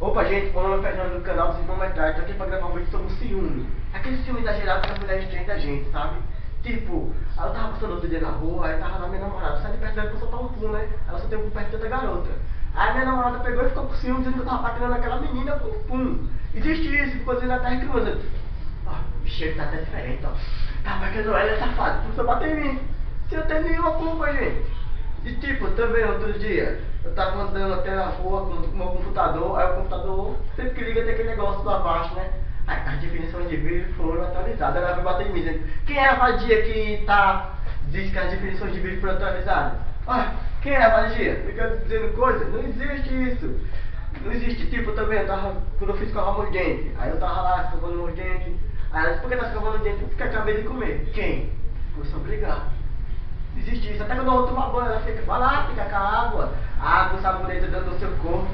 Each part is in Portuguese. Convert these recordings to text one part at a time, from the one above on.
Opa, gente, meu nome é Fernando do canal dos Irmãos Metralha. Tô aqui pra gravar um vídeo sobre o ciúme. Aquele ciúme exagerado que a mulher tem da gente, sabe? Tipo, aí eu tava passando outro dia na rua, aí tava na minha namorada, sai de perto dela pra soltar um pum, né? Ela só tem um perto de outra garota. Aí minha namorada pegou e ficou com ciúme, dizendo que eu tava batendo naquela menina com um pum. Existe isso, ficou dizendo até reclamando. Ó, o cheiro tá até diferente, ó. Tá batendo ela, é safado, começou a bater em mim. Sem eu ter nenhuma culpa, gente. E tipo, também outro dia, eu tava andando até na rua com o meu computador, aí o computador sempre que liga tem aquele negócio lá abaixo, né? Aí as definições de vídeo foram atualizadas, ela vai bater em mim dizendo, quem é a vadia que diz que as definições de vídeo foram atualizadas? Ah, quem é a vadia? Fica dizendo coisa? Não existe isso. Não existe, tipo, também, quando eu fiz escovar meus dentes, aí eu tava lá escovando meus dentes, aí ela disse, por que tá escovando os dentes? Porque acabei de comer. Quem? Foi obrigado. Existe isso, até quando eu vou tomar banho, ela fica, vai lá, fica com a água, o sabonete dentro do seu corpo.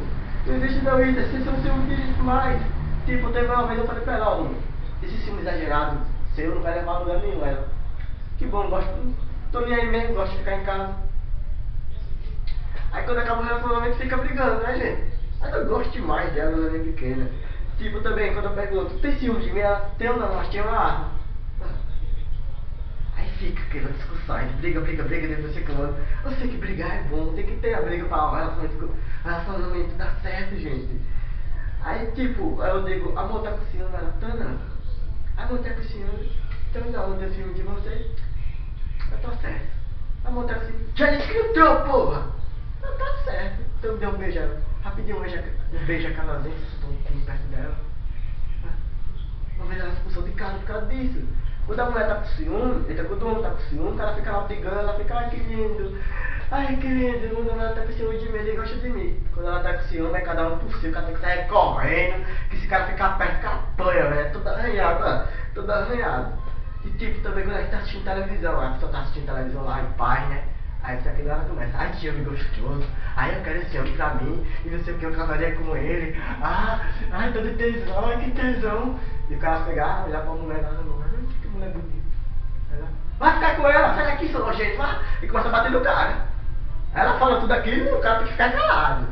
Não existe não isso, vocês são ciúmes demais. Tipo, teve uma vez eu falei pra ela, ó, esse ciúme exagerado seu não vai levar a lugar nenhum. Ela, que bom, tô nem aí mesmo, gosto de ficar em casa. Aí quando acaba o relacionamento fica brigando, né, gente? Mas eu gosto demais dela, ela é bem pequena. Tipo, também, quando eu pergunto, tem ciúme de mim? Ela, tem ou não? Mas tem uma arma. Aí fica aquela discussão, a gente briga, depois fica falando, eu sei que brigar é bom, tem que ter a briga para o relacionamento dar certo, gente. Aí tipo, aí eu digo, amor tá com ciúme, ela, tá não. Amor tá com ciúme, então não, eu tenho ciúme de você. Eu tô certo. Amor tá com ciúme, já disse que não deu, porra! Não, tá certo. Então me deu um beijo, rapidinho um beijo canadense, estou aqui perto dela. Uma vez ela expulsou de casa por causa disso. Quando a mulher tá com ciúme, quando o homem tá com ciúme, o cara fica lá brigando, ela fica, ai que lindo, quando ela tá com ciúme de mim, ele gosta de mim. Quando ela tá com ciúme, é cada um por si, o cara tem que sair correndo, que esse cara ficar perto, fica apanha, velho, todo arranhado, mano, todo arranhado. E tipo, também quando a gente tá assistindo televisão, a pessoa tá assistindo televisão lá em paz, né? Aí você aquele hora começa, ai que homem gostoso, ai eu quero esse homem pra mim, e não sei o que, eu casaria com ele, ai tô de tesão, ai que tesão. E o cara pegar, olhar pra mulher lá, que mulher bonita. Vai ficar com ela, sai daqui, seu nojento, vai. E começa a bater no cara. Ela fala tudo aquilo e o cara tem que ficar calado.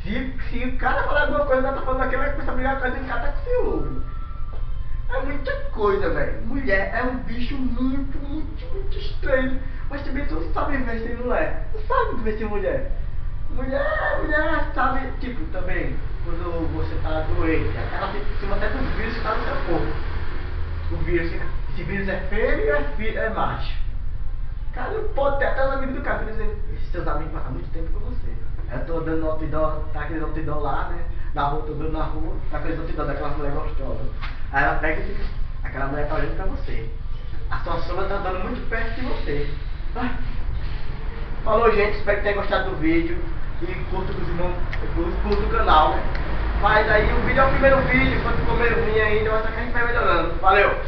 Se o cara falar alguma coisa, ela tá falando aquilo, vai começar a brigar com ela e o cara tá com ciúme. É muita coisa, velho. Mulher é um bicho muito estranho. Mas também tu não sabe ver se mulher. Não sabe ver se mulher. Mulher sabe, tipo, também, quando você tá doente, ela fica em cima até do vírus que tá no seu corpo. O vírus, esse vírus é fêmea ou é macho? Cara, não pode ter, até os amigos do cara dizendo, esses seus amigos há muito tempo com você. Eu tô dando outdoor, tá aquele outdoor lá, né? Na rua, tô dando na rua, tá aquele outdoor daquela mulher gostosa. Aí ela pega e fica, aquela mulher tá olhando pra você. A sua sombra tá andando muito perto de você. Falou, gente, espero que tenham gostado do vídeo. E curta os irmãos, curta o canal, né? Mas aí o vídeo é o primeiro vídeo, quando for meio ruim ainda, mas só que a gente vai melhorando. Valeu!